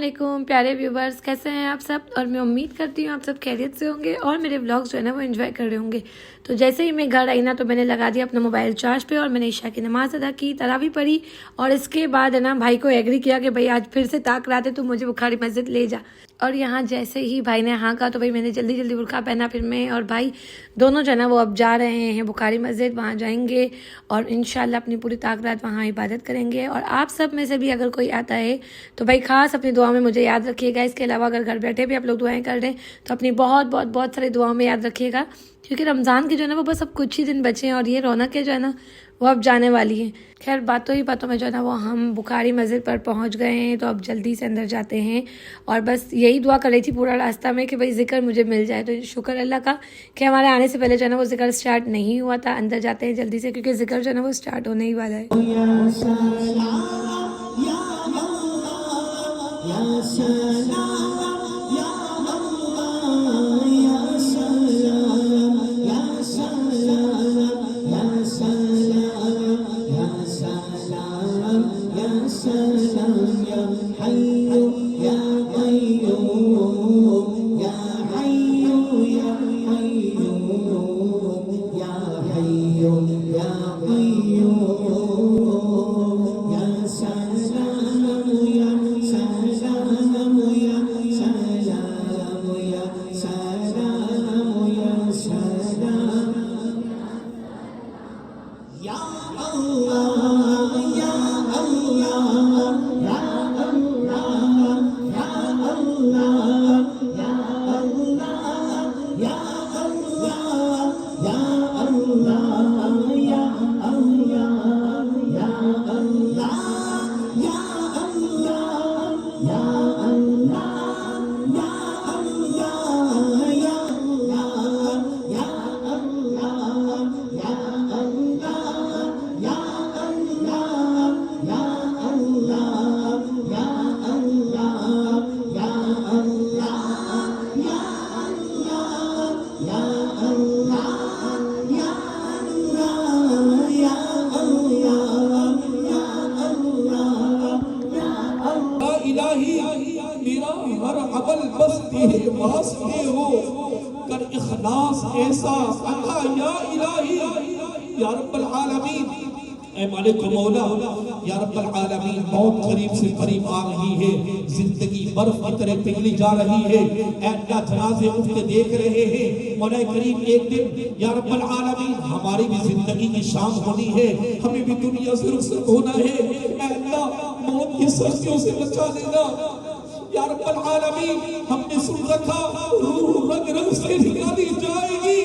वालेकुम प्यारे व्यूवर्स, कैसे हैं आप सब। और मैं उम्मीद करती हूँ आप सब खैरियत से होंगे और मेरे व्लॉग्स जो है ना वो एंजॉय कर रहे होंगे। तो जैसे ही मैं घर आई ना तो मैंने लगा दिया अपना मोबाइल चार्ज पे और मैंने ईशा की नमाज़ अदा की, तरावी पढ़ी और इसके बाद है ना भाई को एग्री किया कि भाई आज फिर से ताक रात है, तो मुझे बुखारी मस्जिद ले जा। और यहाँ जैसे ही भाई ने हाँ कहा तो भाई मैंने जल्दी जल्दी बुरखा पहना। फिर मैं और भाई दोनों जो है ना वो अब जा रहे हैं बुखारी मस्जिद, वहाँ जाएंगे और इंशाल्लाह अपनी पूरी ताक रात वहाँ इबादत करेंगे। और आप सब में से भी अगर कोई आता है तो भाई खास अपनी दुआ में मुझे याद रखिएगा। इसके अलावा अगर घर बैठे भी आप लोग दुआएं कर रहे हैं तो अपनी बहुत बहुत बहुत सारी दुआओं में याद रखिएगा, क्योंकि रमज़ान के जो है ना वो बस अब कुछ ही दिन बचे हैं और ये रौनकें जो है ना वो अब जाने वाली हैं। खैर बातों ही बातों में जो है ना वो हम बुखारी मस्जिद पर पहुंच गए हैं, तो अब जल्दी से अंदर जाते हैं। और बस यही दुआ कर रही थी पूरा रास्ता में कि भाई ज़िक्र मुझे मिल जाए। तो शुक्र अल्लाह का कि हमारे आने से पहले जो है ना वो ज़िक्र स्टार्ट नहीं हुआ था। अंदर जाते हैं जल्दी से, क्योंकि ज़िक्र जो है ना वो स्टार्ट होने ही वाला है। मेरा हर अमल बस तेरे वास्ते हो, कर इखलास ऐसा अता या इलाही या रब्बल आलमीन। ऐ मालिक मौला या रब्बल आलमीन, बहुत करीब से करीब आ रही है, जिंदगी बर्फ की तरह पिघली जा रही है। ऐ अल्लाह जनाजे उठते देख रहे हैं। मौला करीम एक दिन या रब्बल आलमीन हमारी भी जिंदगी की शाम होनी है, हमें भी दुनिया से रुखसत होना है। ऐ अल्लाह मौत की सर्दियों से बचा लेना या रब्बल आलमीन। हमने सुन रखा रूह रग रग से निकाली जाएगी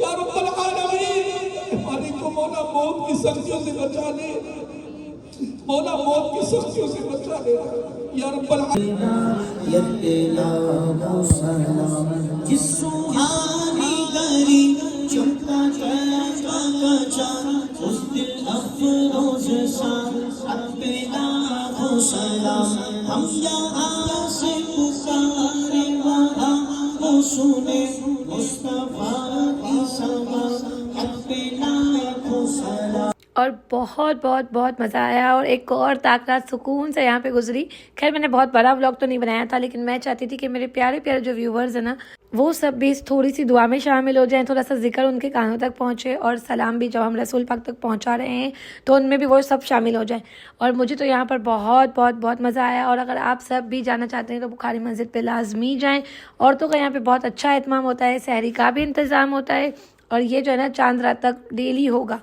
या रब्बल आलमीन। हमारे को मौला मौत की सर्दियों से बचा ले, मौला मौत की सर्दियों से बचा ले या रब्बल आलमीन। जिस सुहानी गली चुपका चला उस दिल अफरोज सा सलाम, हम यहाँ से पुकारे वहाँ वो सुने मुस्तफा की समा सलाम। और बहुत बहुत बहुत मज़ा आया और एक और ताक रात सुकून से यहाँ पे गुजरी। खैर मैंने बहुत बड़ा व्लॉग तो नहीं बनाया था, लेकिन मैं चाहती थी कि मेरे प्यारे प्यारे जो व्यूवर्स हैं ना वो सब भी थोड़ी सी दुआ में शामिल हो जाएं, थोड़ा सा जिक्र उनके कानों तक पहुँचे और सलाम भी जब हम रसूल पाक तक पहुँचा रहे हैं तो उनमें भी वो सब शामिल हो जाएं। और मुझे तो यहाँ पर बहुत बहुत बहुत मज़ा आया। और अगर आप सब भी जाना चाहते हैं तो बुखारी मस्जिद पे लाजमी जाएँ। औरतों का यहाँ पर बहुत अच्छा एहतमाम होता है, सहरी का भी इंतज़ाम होता है और ये जो है ना चांद रात तक डेली होगा।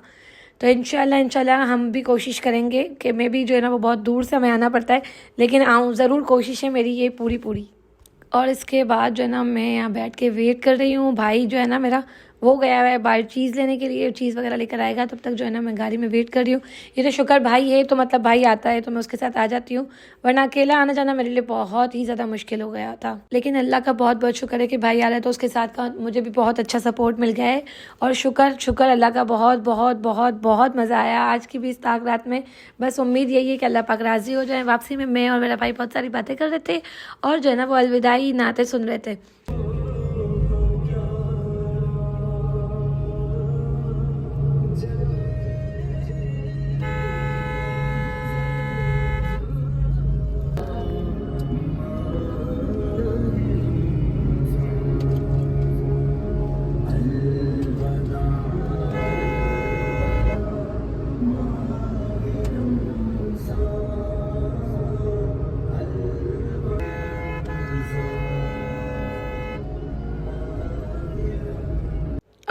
तो इंशाल्लाह हम भी कोशिश करेंगे कि मैं भी जो है ना वो बहुत दूर से हमें आना पड़ता है, लेकिन आऊँ ज़रूर, कोशिश है मेरी ये पूरी। और इसके बाद जो है ना मैं यहाँ बैठ के वेट कर रही हूँ। भाई जो है ना मेरा वो गया हुआ है बाहर चीज़ लेने के लिए, चीज़ वगैरह लेकर आएगा, तब तक जो है ना मैं गाड़ी में वेट कर रही हूँ। ये तो शुक्र भाई है, तो मतलब भाई आता है तो मैं उसके साथ आ जाती हूँ, वरना अकेला आना जाना मेरे लिए बहुत ही ज़्यादा मुश्किल हो गया था। लेकिन अल्लाह का बहुत बहुत शुक्र है कि भाई आ रहा है, तो उसके साथ का मुझे भी बहुत अच्छा सपोर्ट मिल गया है। और शुक्र अल्लाह का, बहुत बहुत बहुत बहुत मज़ा आया आज की भी इस ताक रात में। बस उम्मीद यही है कि अल्लाह पाक राज़ी हो जाए। वापसी में मैं और मेरा भाई बहुत सारी बातें कर रहे थे और जो है ना वो अलविदाई नाते सुन रहे थे।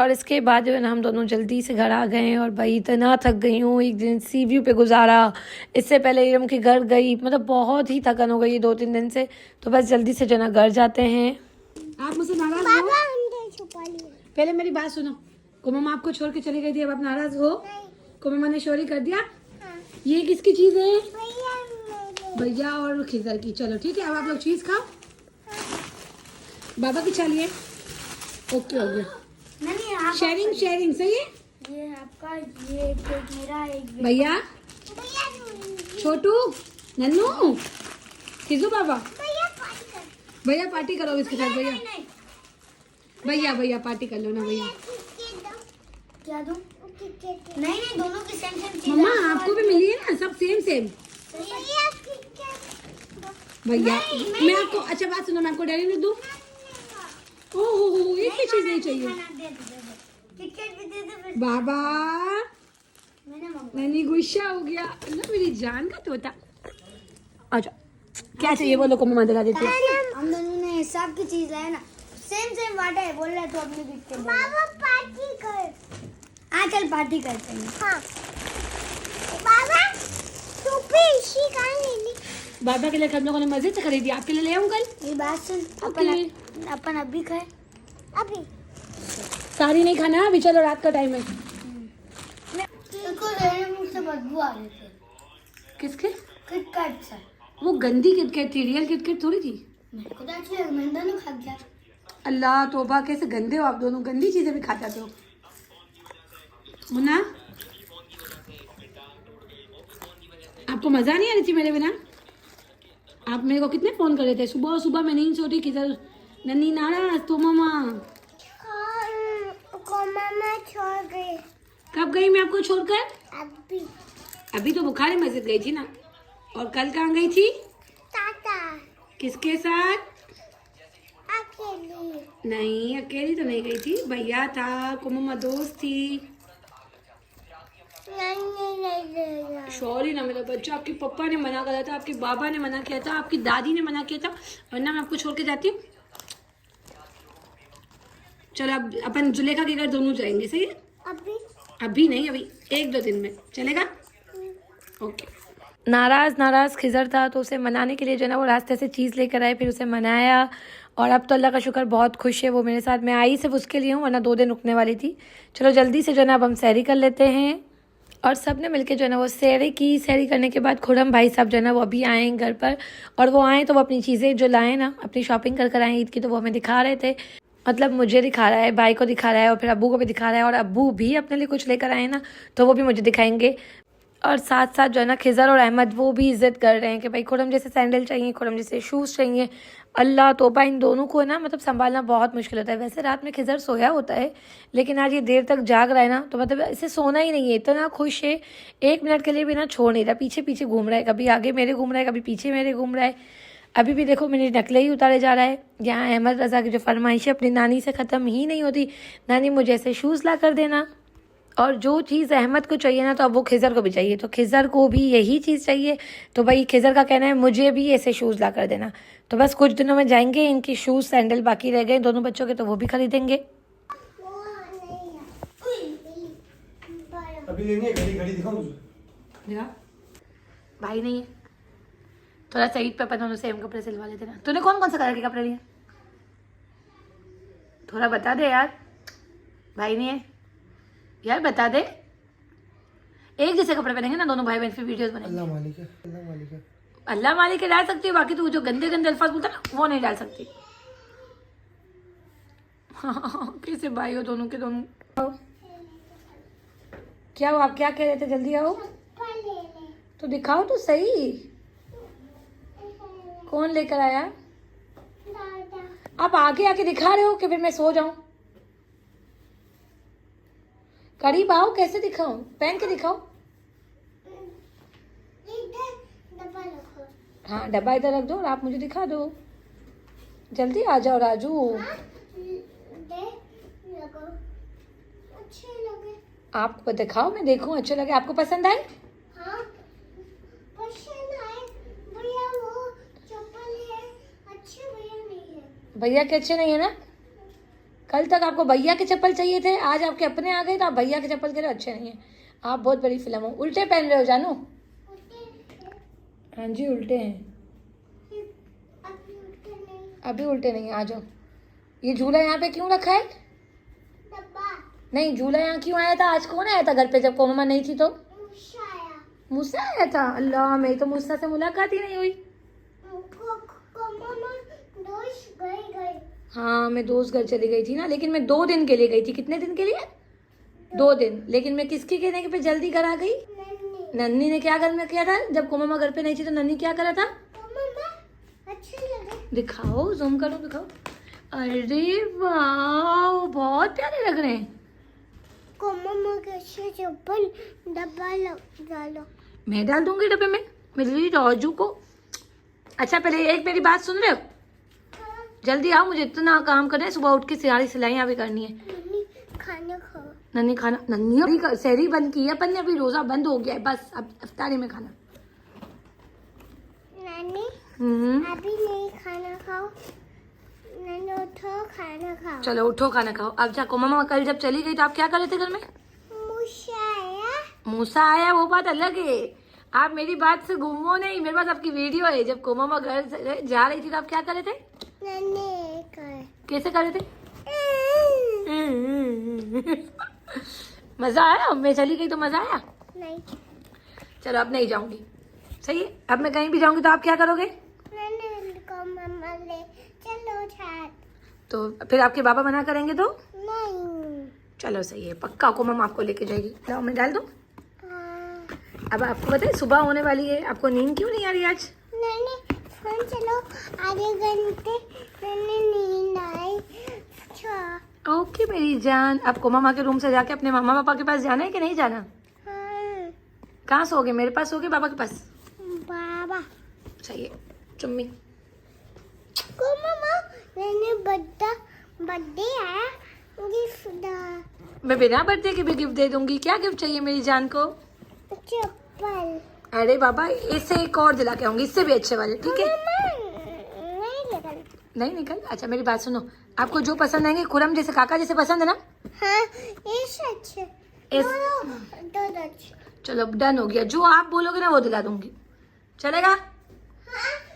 और इसके बाद जो है ना हम दोनों जल्दी से घर आ गए और भाई इतना थक गई हूँ। एक दिन सी व्यू पे गुजारा, इससे पहले इरम के घर गई, मतलब बहुत ही थकन हो गई 2-3 दिन से। तो बस जल्दी से जो ना घर जाते हैं। आप मुझसे नाराज हो? पहले मेरी बात सुनो। कोममा आपको छोड़ के चली गई थी, अब आप नाराज हो? कोममा ने चोरी कर दिया। ये किसकी चीज है? भैया और खिजर की। चलो ठीक है, अब आप लोग चीज खाओ। बाबा की चालिए। ओके हो गया। शेयरिंग शेयरिंग सही है। ये आपका, ये एक प्लेट मेरा, एक भैया, छोटू, नन्नू, खिजू बाबा। भैया पार्टी करो इसके साथ। भैया भैया भैया पार्टी कर लो ना भैया। क्या दूं? नहीं नहीं, दोनों की सेम सेम चीज। मम्मा आपको भी मिली है ना, सब सेम सेम। भैया मैं आपको, अच्छा बात सुनो, मैं आपको डेयरी मिल्क दूं? ओहो एक भी चीज नहीं चाहिए। किटकैट भी दे दो फिर। बाबा मैंने मंगाया। नन्ही गुस्सा हो गया। अल्लाह मेरी जान का तोता। अच्छा क्या चाहिए बोलो, को मम्मा दिला देती है। हम दोनों ने हिसाब की चीज लाया ना, सेम सेम बांटा है। बोल रहा है तो अपनी किटकैट। बाबा पार्टी कर। हाँ चल पार्टी करते हैं। हाँ बाबा तू भी इसी का ले ली। बाबा के लिए हम लोगों ने मजे से खरीदी, आपके लिए ले आऊं कल? ये बात सुन, अपन अभी खाए। अभी सारी नहीं खाना अभी, चलो रात का टाइम है। इसको मेरे मुंह से बदबू आ रही थी। किसके? किटकैट से। वो गंदी किटकैट थी, रियल किटकैट थोड़ी थी। मेरे को तो अच्छी लगी, मैंने दोनों खा गया। अल्लाह तौबा, कैसे गंदे हो आप दोनों, गंदी चीजें भी खा जाते हो। मुन्ना आपको मजा नहीं आ रही थी मेरे बिना? आप मेरे को कितने फोन कर रहे थे सुबह सुबह, मैं नहीं सोती किधर नन्ही नाराज तो मामा। मामा छोड़ गई। कब गई मैं आपको छोड़कर? अभी अभी तो बुखारी मस्जिद गई थी ना। और कल कहाँ गई थी? टाटा किसके साथ? अकेली। नहीं अकेली तो नहीं गई थी, भैया था, कुमम्मा दोस्त थी। नहीं सॉरी ना मेरा बच्चा, आपके पापा ने मना करा था, आपके बाबा ने मना किया था, आपकी दादी ने मना किया था, वरना मैं आपको छोड़ के जाती हूँ। चलो अब अपन जुलेखा के घर दोनों जाएंगे, सही है? अभी अभी नहीं, अभी 1-2 दिन में चलेगा। ओके। नाराज खिजर था तो उसे मनाने के लिए जो है ना वो रास्ते से चीज़ लेकर आए, फिर उसे मनाया। और अब तो अल्लाह का शुक्र बहुत खुश है वो मेरे साथ। मैं आई सिर्फ उसके लिए हूँ, वरना 2 दिन रुकने वाली थी। चलो जल्दी से जो है ना अब हम सैरी कर लेते हैं। और सब ने मिलके जो है ना वो सैरी की। सैरी करने के बाद खुरम भाई साहब जो है ना वो अभी आए घर पर। और वो आए तो वो अपनी चीज़ें जो लाए ना, अपनी शॉपिंग कर आए ईद की, तो वो हमें दिखा रहे थे। मतलब मुझे दिखा रहा है, भाई को दिखा रहा है और फिर अब्बू को भी दिखा रहा है। और अब्बू भी अपने लिए कुछ लेकर आए ना, तो वो भी मुझे दिखाएंगे। और साथ साथ जो है ना खिजर और अहमद वो भी इज़्ज़त कर रहे हैं कि भाई खुरम जैसे सैंडल चाहिए, खुरम जैसे शूज़ चाहिए। अल्लाह तौबा, इन दोनों को ना मतलब संभालना बहुत मुश्किल होता है। वैसे रात में खिजर सोया होता है, लेकिन आज ये देर तक जाग रहा है ना, तो मतलब इसे सोना ही नहीं है। इतना खुश है, 1 मिनट के लिए भी ना छोड़ नहीं रहा, पीछे पीछे घूम रहा है। कभी आगे मेरे घूम रहा है, कभी पीछे मेरे घूम रहा है। अभी भी देखो मेरी नकलें ही उतारे जा रहा है। यहाँ अहमद रज़ा की जो फरमाइश है अपनी नानी से ख़त्म ही नहीं होती, नानी मुझे ऐसे शूज़ ला कर देना। और जो चीज़ अहमद को चाहिए ना, तो अब वो खिजर को भी चाहिए, तो खिजर को भी यही चीज़ चाहिए। तो भाई खिजर का कहना है मुझे भी ऐसे शूज़ ला कर देना। तो बस कुछ दिनों में जाएंगे, इनकी शूज़ सैंडल बाकी रह गए दोनों बच्चों के, तो वो भी खरीदेंगे। अभी लेनी है घड़ी, घड़ी दिखाऊं तुझे? देखा भाई नहीं है, थोड़ा सा ईद पे अपन दोनों सेम कपड़े सिलवा लेते ना। तूने कौन कौन सा कलर के कपड़े लिए? थोड़ा बता दे यार, भाई नहीं है यार, बता दे। एक जैसे कपड़े पहनेंगे ना दोनों भाई बहन, फिर वीडियोस बनेंगे। अल्लाह मालिक है, अल्लाह मालिक है। अल्लाह मालिक के डाल सकती है, बाकी तू जो गंदे गंदे अल्फाज बोलता है ना वो नहीं डाल सकती। कैसे भाई हो दोनों के दोनों। क्या हो आप क्या कह रहे थे? जल्दी आओ तो दिखाओ तो सही, कौन लेकर आया? आप आगे आके दिखा रहे हो कि फिर मैं सो जाऊं? करीब आओ, कैसे दिखाऊं? पहन के दिखाओ। हाँ डब्बा इधर रख दो और आप मुझे दिखा दो। जल्दी आ जाओ राजू। आपको दिखाओ, मैं देखूं अच्छे लगे। आपको पसंद आए? भैया के अच्छे नहीं है ना? कल तक आपको भैया के चप्पल चाहिए थे, आज आपके अपने आ गए तो आप भैया के चप्पल कह रहे हो अच्छे नहीं है। आप बहुत बड़ी फिल्म हो। उल्टे पहन रहे हो जानू? हाँ जी उल्टे हैं। अभी उल्टे नहीं, आ जाओ। ये झूला यहाँ पे क्यों रखा है? नहीं, झूला यहाँ क्यों आया था? आज कौन आया था घर पे जब कोममा नहीं थी तो? मूसा आया था। अल्लाह, मेरी तो मूसा से मुलाकात ही नहीं हुई। हाँ, मैं दोस्त घर चली गई थी ना, लेकिन मैं 2 दिन के लिए गई थी। कितने दिन के लिए? 2 दिन। लेकिन मैं किसके कहने पे जल्दी घर आ गई? नन्नी ने क्या घर में किया था? जब कोममा घर पे नहीं थी तो नन्नी क्या करा था? दिखाओ, जूम करो, दिखाओ। अरे वाह, बहुत प्यारे लग रहे हैं। चप्पल डब्बा डालो। मैं डाल दूंगी डब्बे में मेरी राजू को। अच्छा पहले एक मेरी बात सुन रहे हो? जल्दी आओ, मुझे इतना काम करना है। सुबह उठ के सारी सिलाइयाँ भी करनी है। खाना खाओ। नन्नी खाना, नन्नी अभी सहरी बंद की है, अपन ने अभी रोजा बंद हो गया है, बस अब इफ्तारी में खाना। नानी अभी नहीं खाना खाओ। नानी उठो खाना खाओ। चलो उठो खाना खाओ। अब जाको मम्मा कल जब चली गई तो आप क्या कर रहे थे घर में? मूसा आया वो बात अलग है। आप मेरी बात से घूमो नहीं, मेरे पास आपकी वीडियो है। जब कोममा घर जा रही थी तो आप क्या कर रहे थे? कैसे कर रहे थे? मजा आया? मैं चली गई तो मजा आया? नहीं। चलो अब नहीं जाऊंगी, सही है। अब मैं कहीं भी जाऊंगी तो आप क्या करोगे? मम्मा ले चलो छात। तो फिर आपके बाबा मना करेंगे तो? नहीं। चलो सही है, पक्का को मम्मा आपको लेके जाएगी। लाओ मैं डाल दूं। हाँ। अब आपको पता है सुबह होने वाली है, आपको नींद क्यों नहीं आ रही आज? नहीं फोन चलो, आधे घंटे मैंने नींद आई। अच्छा। ओके मेरी जान। आपको मम्मा के रूम से जाके अपने मम्मा पापा के पास जाना है कि नहीं जाना? हाँ। कहाँ सोगे? मेरे पास सोगे बाबा के पास? बाबा। सही है। चुम्मी। को मम्मा मैंने बर्थडे आया गिफ्ट। मैं बिना बर्थडे के भी गिफ्ट दे दूंगी। क्या गिफ्ट चाहिए मेरी जान को? चप्पल। अरे बाबा, इससे एक और दिला के आऊंगी, इससे भी अच्छे वाले, ठीक है? नहीं निकल। अच्छा मेरी बात सुनो, आपको जो पसंद आएंगे, खुरम जैसे काका जैसे पसंद है ना? हाँ, अच्छे। दो अच्छे। चलो डन हो गया। जो आप बोलोगे ना वो दिला दूंगी, चलेगा? हाँ,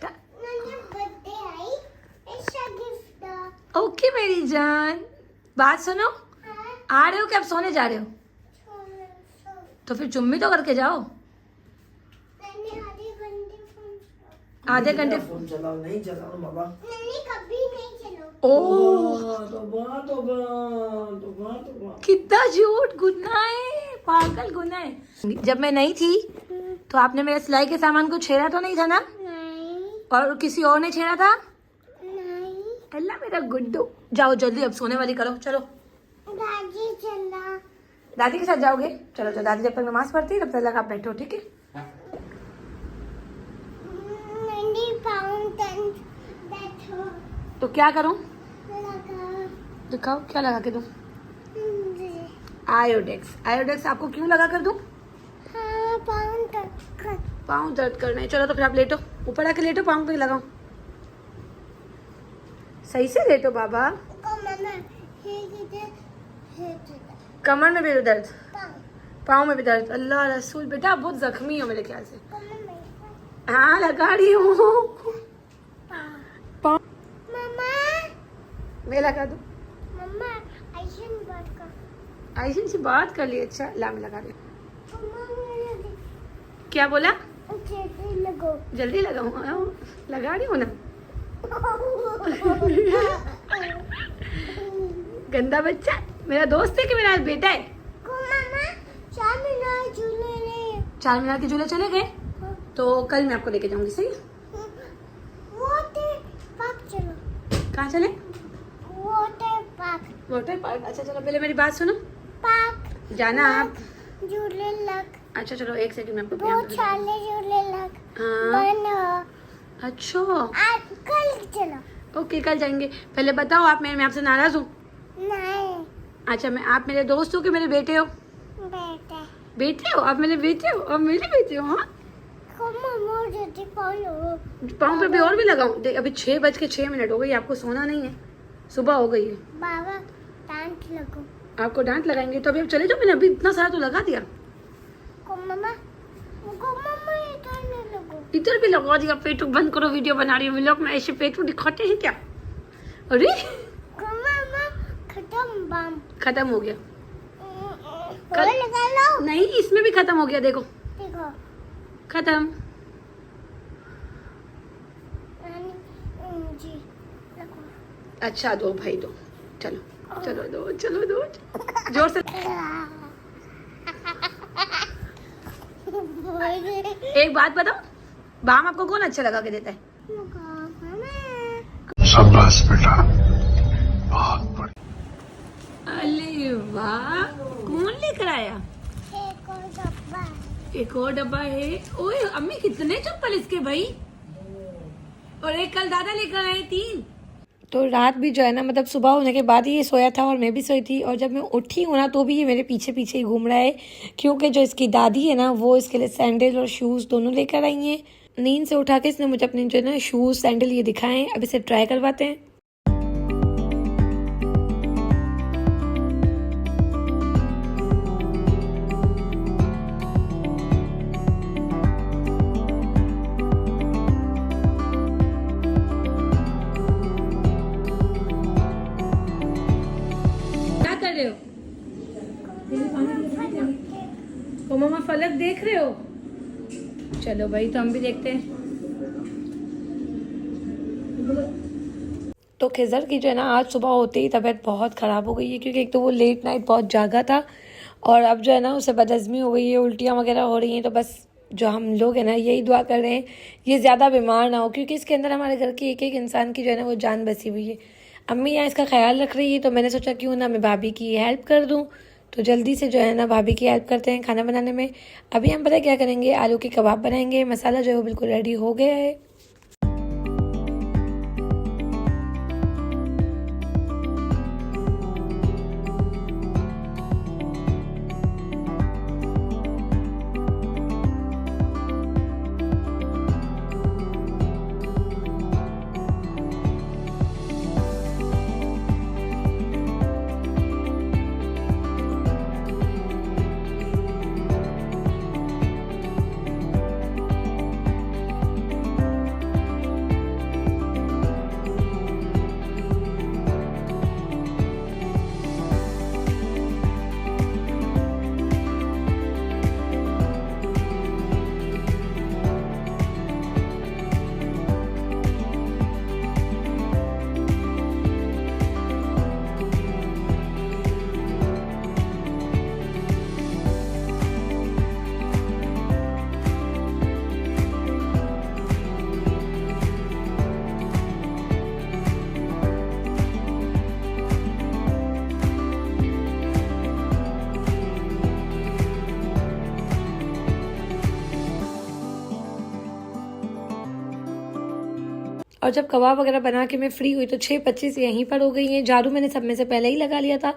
मैंने बर्थडे आई ऐसा गिफ्ट। ओके मेरी जान। बात सुनो, हाँ। आ रहे हो कि अब सोने जा रहे हो? तो फिर चुम्मी तो करके जाओ। आधे घंटे फोन चलाओ, नहीं चलाओ बाबा। नहीं कभी नहीं चलो। ओ तो कितना झूठ। गुना है, पागल गुना है। जब मैं नहीं थी तो आपने मेरे सिलाई के सामान को छेड़ा तो नहीं था ना? नहीं। और किसी और ने छेड़ा था? नहीं। अल्लाह मेरा गुड्डू। जाओ जल्दी, अब सोने वाली करो। चलो दादी चला। दादी के साथ जाओगे? चलो चलो, दादी जब तक नमाज पढ़ती है तब तक आप बैठो, ठीक है? तो क्या करूं? दिखाओ क्या लगा के दूं? आयोडेक्स। आयोडेक्स आपको क्यों लगा कर दूं? हाँ, पाँव दर्द करना है। चलो तो फिर आप लेटो, ऊपर आके लेटो, पाँव पे लगाओ। सही से लेटो बाबा। कमर में भी दर्द, पाँव में भी दर्द। अल्लाह रसूल, बेटा आप बहुत जख्मी हो मेरे ख्याल से। हाँ लगा रही हूँ। मैं लगा दूँ? मम्मा आयशन से बात कर ली। अच्छा ला मैं लगा रही हूँ। क्या बोला? जल्दी लगाऊँ? लगा रही हूँ ना। गंदा बच्चा। मेरा दोस्त है कि मेरा बेटा है? चार मीनार के झूले चले गए तो कल मैं आपको लेके जाऊंगी, सही? कहाँ चले? Water park. अच्छा चलो पहले मेरी बात सुनो। जाना आप? झूले लग। अच्छा चलो एक सेकंड में आपको बहुत सारे झूले लग। हाँ अच्छा आज कल चलो। ओके कल जाएंगे। पहले बताओ आप, मैं आपसे नाराज हूँ? नहीं। अच्छा मैं, आप मेरे दोस्त हो कि मेरे बेटे हो? बेटा। बेटे हो आप? मेरे बेटे हो? अब मेरे बेटे हो? हाँ पाँव पे भी और भी लगाऊं? देख अभी 6:06 हो गई, आपको सोना नहीं है, सुबह हो गई है। बाबा डांट लगो आपको डांट लगाएंगे तो अभी आप चले जाओ, मैंने अभी इतना सारा तो लगा दिया। को मम्मा इधर नहीं लगो। इधर भी लगा दिया। पेटू बंद करो, वीडियो बना रही हूँ व्लॉग में, ऐसे पेटू दिखाते हैं क्या? अरे को मम्मा खत्म बम खत्म हो गया। और लगा लो। नहीं, इसमें भी खत्म हो गया, देखो देखो खत्म। जी लगो। अच्छा दो भाई दो, चलो चलो दो, चलो दो, जोर से। एक बात बताओ, बाम आपको कौन अच्छा लगा के देता है? शाबाश बेटा, बहुत बढ़िया। अरे वाह, कौन लेकर आया? एक और डब्बा है। ओए अम्मी, कितने चप्पल इसके भाई? और एक कल दादा लेकर आए 3। तो रात भी जो है ना, मतलब सुबह होने के बाद ही ये सोया था और मैं भी सोई थी, और जब मैं उठी हूँ ना तो भी ये मेरे पीछे पीछे ही घूम रहा है, क्योंकि जो इसकी दादी है ना वो इसके लिए सैंडल और शूज़ दोनों लेकर आई हैं। नींद से उठा के इसने मुझे अपने जो है ना शूज़ सैंडल ये दिखाएं। अब इसे ट्राई करवाते हैं। ओ मामा, फलक देख रहे हो? चलो भाई, तो हम भी देखते हैं। तो खिज़र की जो है ना आज सुबह होते ही तबीयत बहुत ख़राब हो गई है, क्योंकि एक तो वो लेट नाइट बहुत जागा था, और अब जो है ना उसे बदहज़मी हो गई है, उल्टियाँ वगैरह हो रही हैं। तो बस जो हम लोग हैं ना यही दुआ कर रहे हैं ये ज़्यादा बीमार ना हो, क्योंकि इसके अंदर हमारे घर के एक एक इंसान की जो है ना वो जान बसी हुई है। अम्मी यहाँ इसका ख्याल रख रही है, तो मैंने सोचा क्यों ना मैं भाभी की हेल्प कर दूँ। तो जल्दी से जो है ना भाभी की हेल्प करते हैं खाना बनाने में। अभी हम पता क्या करेंगे, आलू के कबाब बनाएंगे। मसाला जो है वो बिल्कुल रेडी हो गया है। और जब कबाब वगैरह बना के मैं फ्री हुई तो 6:25 यहीं पर हो गई हैं। झाड़ू मैंने सब में से पहले ही लगा लिया था।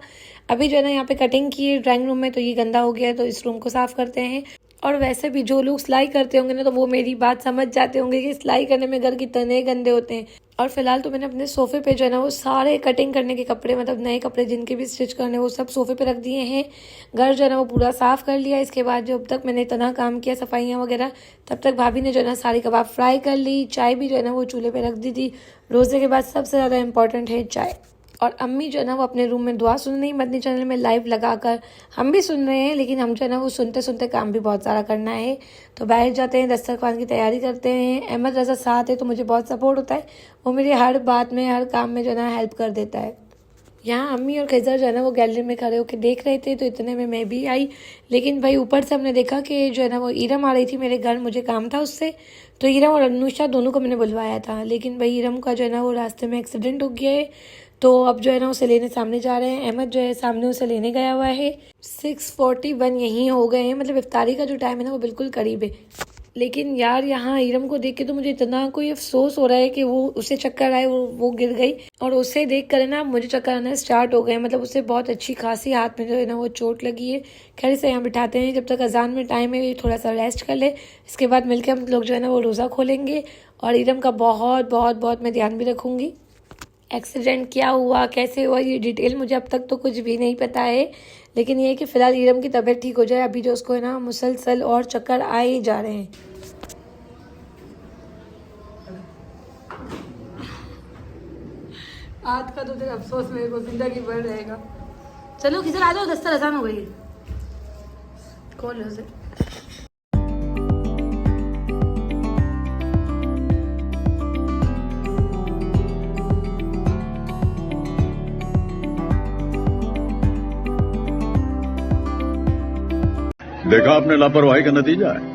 अभी जो है ना यहाँ पे कटिंग की है ड्राइंग रूम में, तो ये गंदा हो गया है, तो इस रूम को साफ़ करते हैं। और वैसे भी जो लोग सिलाई करते होंगे ना तो वो मेरी बात समझ जाते होंगे कि सिलाई करने में घर कितने गंदे होते हैं। और फिलहाल तो मैंने अपने सोफ़े पे जो है ना वो सारे कटिंग करने के कपड़े, मतलब नए कपड़े जिनके भी स्टिच करने, वो सब सोफ़े पे रख दिए हैं। घर जो है ना वो पूरा साफ़ कर लिया। इसके बाद जब तक मैंने इतना काम किया सफाइयाँ वगैरह, तब तक भाभी ने जो है ना सारी कबाब फ्राई कर ली। चाय भी जो है ना वो चूल्हे पे रख दी थी। रोज़े के बाद सबसे ज़्यादा इम्पॉर्टेंट है चाय। और अम्मी जो है ना वो अपने रूम में दुआ सुन रही, मदनी चैनल में लाइव लगाकर हम भी सुन रहे हैं, लेकिन हम जो है ना वो सुनते सुनते काम भी बहुत सारा करना है। तो बाहर जाते हैं, दस्तरखान की तैयारी करते हैं। अहमद रज़ा साथ है तो मुझे बहुत सपोर्ट होता है, वो मेरी हर बात में हर काम में जो है ना हेल्प कर देता है। यहाँ अम्मी और खिज़र जो है ना वो गैलरी में खड़े होकर देख रहे थे, तो इतने में मैं भी आई। लेकिन भाई ऊपर से हमने देखा कि जो है ना वो इरम आ रही थी मेरे घर, मुझे काम था उससे, तो इरम और अनुषा दोनों को मैंने बुलवाया था। लेकिन भाई इरम का जो है ना वो रास्ते में एक्सीडेंट हो गया है, तो अब जो है ना उसे लेने सामने जा रहे हैं। अहमद जो है सामने उसे लेने गया हुआ है। 6:41 यहीं हो गए हैं, मतलब इफ्तारी का जो टाइम है ना वो बिल्कुल करीब है। लेकिन यार यहाँ इरम को देख के तो मुझे इतना कोई अफसोस हो रहा है कि वो उसे चक्कर आए, वो गिर गई, और उसे देख कर ना मुझे चक्कर आना स्टार्ट हो गए। मतलब उसे बहुत अच्छी खासी हाथ में जो है ना वो चोट लगी है। खैर इसे यहाँ बिठाते हैं, जब तक अजान में टाइम है थोड़ा सा रेस्ट कर ले, इसके बाद मिलकर हम लोग जो है ना वो रोज़ा खोलेंगे। और इरम का बहुत बहुत बहुत मैं ध्यान भी रखूँगी। एक्सीडेंट क्या हुआ, कैसे हुआ, ये डिटेल मुझे अब तक तो कुछ भी नहीं पता है। लेकिन ये है कि फ़िलहाल ईरम की तबीयत ठीक हो जाए। अभी जो उसको है ना मुसलसल और चक्कर आए ही जा रहे हैं। आज का तो दिन अफसोस मेरे को जिंदगी भर रहेगा। चलो किधर आ जाओ, दस्तर आसान हो गई। खोल लो उसे। देखा आपने लापरवाही का नतीजा है।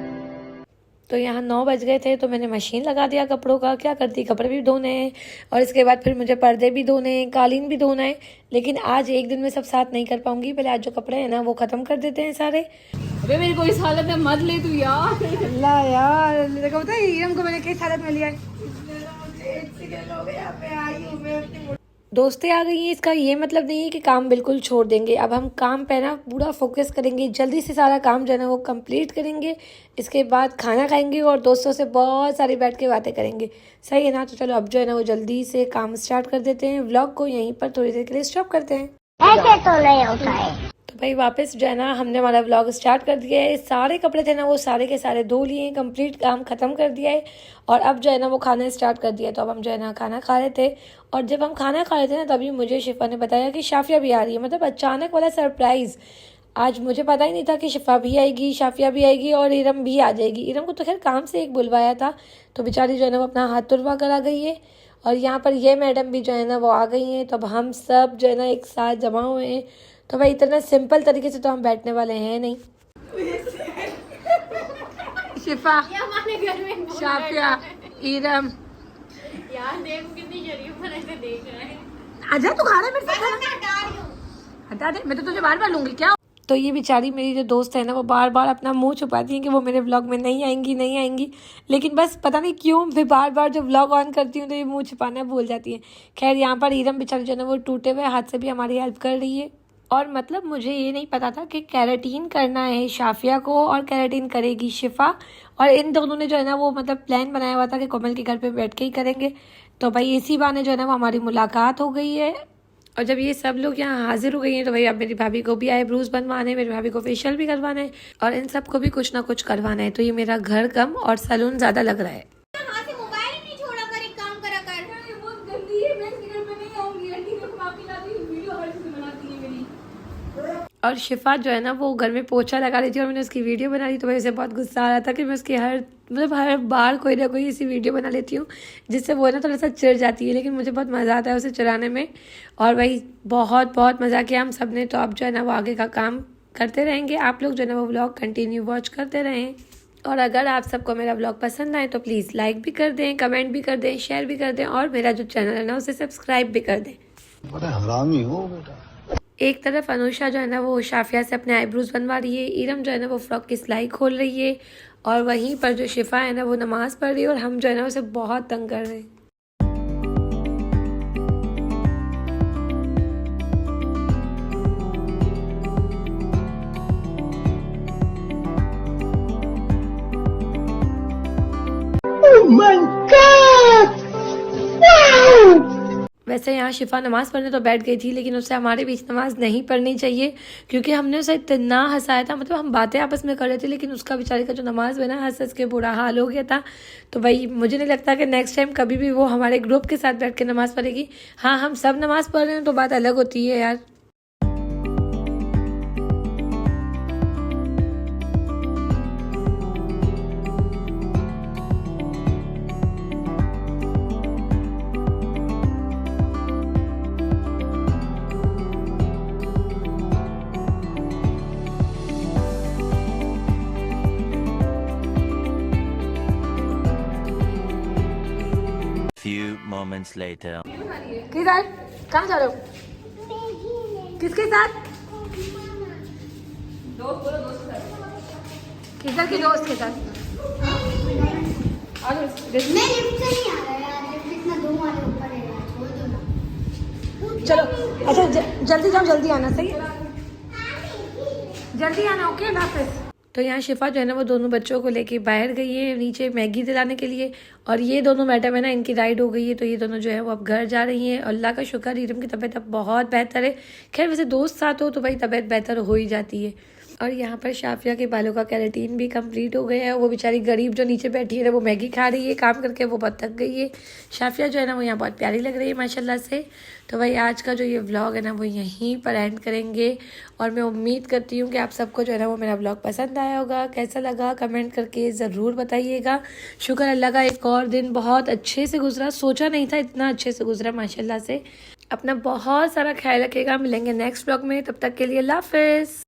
तो यहाँ 9 बज गए थे तो मैंने मशीन लगा दिया कपड़ों का। क्या करती, कपड़े भी धोने हैं और इसके बाद फिर मुझे पर्दे भी धोने हैं, कालीन भी धोना है। लेकिन आज एक दिन में सब साथ नहीं कर पाऊंगी। पहले आज जो कपड़े हैं ना वो ख़त्म कर देते हैं सारे। अबे मेरे को इस हालत में मत ले तू यार। अल्लाह यार, देखो पता है ईरम को मैंने किस हालत में लिया है। दोस्तें आ गई हैं, इसका ये मतलब नहीं है कि काम बिल्कुल छोड़ देंगे। अब हम काम पे ना पूरा फोकस करेंगे, जल्दी से सारा काम जो है ना वो कंप्लीट करेंगे। इसके बाद खाना खाएंगे और दोस्तों से बहुत सारी बैठ के बातें करेंगे। सही है ना? तो चलो अब जो है ना वो जल्दी से काम स्टार्ट कर देते हैं। व्लॉग को यहीं पर थोड़ी देर के लिए स्टॉप करते हैं। ऐसे तो नहीं होता है। तो भाई वापस जो है ना हमने हमारा व्लॉग स्टार्ट कर दिया है। सारे कपड़े थे ना वो सारे के सारे धो लिए, कंप्लीट काम ख़त्म कर दिया है। और अब जो है ना वो खाना स्टार्ट कर दिया। तो अब हम जो है ना खाना खा रहे थे। और जब हम खाना खा रहे थे ना तभी मुझे शिफा ने बताया कि शाफिया भी आ रही है। मतलब अचानक वाला सरप्राइज़। आज मुझे पता ही नहीं था कि शिफा भी आएगी, शाफिया भी आएगी और ईरम भी आ जाएगी। ईरम को तो खैर काम से एक बुलवाया था तो बेचारी जो है ना वो अपना हाथ तुड़वा कर आ गई है। और यहाँ पर ये मैडम भी जो है ना वो आ गई हैं। तो अब हम सब जो है ना एक साथ जमा हुए हैं। तो भाई इतना सिंपल तरीके से तो हम बैठने वाले हैं नहीं। शिफा, शाफिया, ईरम, यार देख कितनी शरीफ बने से देख रहा है। आजा तू खा रहा है मेरे साथ। हटा दे, मैं तो तुझे बार बार लूंगी क्या। तो ये बेचारी मेरी जो दोस्त है ना वो बार बार अपना मुंह छुपाती हैं कि वो मेरे व्लॉग में नहीं आएंगी। लेकिन बस पता नहीं क्यों फिर बार बार जब व्लॉग ऑन करती हूँ तो ये मुंह छुपाना भूल जाती है। खैर यहाँ पर ईरम बेचारी जो है ना वो टूटे हुए हाथ से भी हमारी हेल्प कर रही है। और मतलब मुझे ये नहीं पता था कि कैरेटीन करना है शाफिया को और कैरेटीन करेगी शिफा। और इन दोनों ने जो है ना वो मतलब प्लान बनाया हुआ था कि कोमल के घर पे बैठ के ही करेंगे। तो भाई इसी बहाने जो है ना वो हमारी मुलाकात हो गई है। और जब ये सब लोग यहाँ हाजिर हो गई हैं तो भाई अब मेरी भाभी को भी आईब्रोज बनवाने हैं, मेरी भाभी को फेशियल भी करवाना है और इन सब को भी कुछ ना कुछ करवाना है। तो ये मेरा घर कम और सैलून ज़्यादा लग रहा है। हाथ से मोबाइल ही नहीं छोड़ा कर, एक काम करा कर। ये बहुत गंदी है, मैं इसके घर पे नहीं आऊंगी। आंटी को माफी लाती हूँ, वीडियो हर चीज बनाती है मेरी। और शिफा जो है ना वो घर में पोछा लगा रही थी और मैंने उसकी वीडियो बना ली। तो भाई उसे बहुत गुस्सा आ रहा था कि मैं उसकी हर बार कोई ना कोई ऐसी वीडियो बना लेती हूँ जिससे वो ना थोड़ा सा चिढ़ जाती है। लेकिन मुझे बहुत मज़ा आता है उसे चिढ़ाने में। और भाई बहुत मज़ा किया हम सब ने। तो अब जो है ना वो आगे का काम करते रहेंगे। आप लोग जो है ना वो व्लॉग कंटिन्यू वॉच करते रहें। और अगर आप सबको मेरा व्लॉग पसंद आए तो प्लीज़ लाइक भी कर दें, कमेंट भी कर दें, शेयर भी कर दें और मेरा जो चैनल है ना उसे सब्सक्राइब भी कर दें। बड़ा हरामी हो बेटा। एक तरफ अनुषा जो है ना वो शाफिया से अपने आईब्रोज बनवा रही है, ईरम जो है ना वो फ्रॉक की सिलाई खोल रही है और वहीं पर जो शिफा है ना वो नमाज़ पढ़ रही है और हम जो है ना उसे बहुत तंग कर रहे हैं। वैसे यहाँ शिफा नमाज़ पढ़ने तो बैठ गई थी लेकिन उससे हमारे बीच नमाज़ नहीं पढ़नी चाहिए क्योंकि हमने उसे इतना हंसाया था। मतलब हम बातें आपस में कर रहे थे लेकिन उसका बेचारे का जो नमाज़ में ना हंस के बुरा हाल हो गया था। तो भाई मुझे नहीं लगता कि नेक्स्ट टाइम कभी भी वो हमारे ग्रुप के साथ बैठ के नमाज़ पढ़ेगी। हाँ हम सब नमाज़ पढ़ रहे हैं तो बात अलग होती है यार। Few moments later. किधर, कहाँ जा रहे हो? किसके साथ? किधर के दोस्त के साथ? मैं लिफ्ट से नहीं आ रहा यार, लिफ्ट इतना 2 माले ऊपर है यार, छोड़ दो ना। चलो अच्छा जल्दी जाओ, जल्दी आना। सही है, जल्दी आना। ओके हाफिज़। तो यहाँ शिफा जो है ना वो दोनों बच्चों को लेके बाहर गई है नीचे मैगी दिलाने के लिए और ये दोनों मैडम है ना, इनकी राइड हो गई है, तो ये दोनों जो है वो अब घर जा रही हैं। अल्लाह का शुक्र, रीरम की तबीयत अब बहुत बेहतर है। खैर वैसे दोस्त साथ हो तो भाई तबीयत बेहतर हो ही जाती है। और यहाँ पर शाफिया के बालों का कैरेटीन भी कंप्लीट हो गया है। वो बेचारी गरीब जो नीचे बैठी है वो मैगी खा रही है काम करके, वो बहुत थक गई है। शाफिया जो है ना वो यहाँ बहुत प्यारी लग रही है माशाल्लाह से। तो भाई आज का जो ये व्लॉग है ना वो यहीं पर एंड करेंगे। और मैं उम्मीद करती हूँ कि आप सबको जो है ना वो मेरा व्लॉग पसंद आया होगा। कैसा लगा कमेंट करके ज़रूर बताइएगा। शुक्र अल्लाह का, एक और दिन बहुत अच्छे से गुजरा, सोचा नहीं था इतना अच्छे से गुजरा माशाल्लाह से। अपना बहुत सारा ख्याल रखिएगा, मिलेंगे नेक्स्ट व्लॉग में, तब तक के लिए अल्लाह हाफिज़।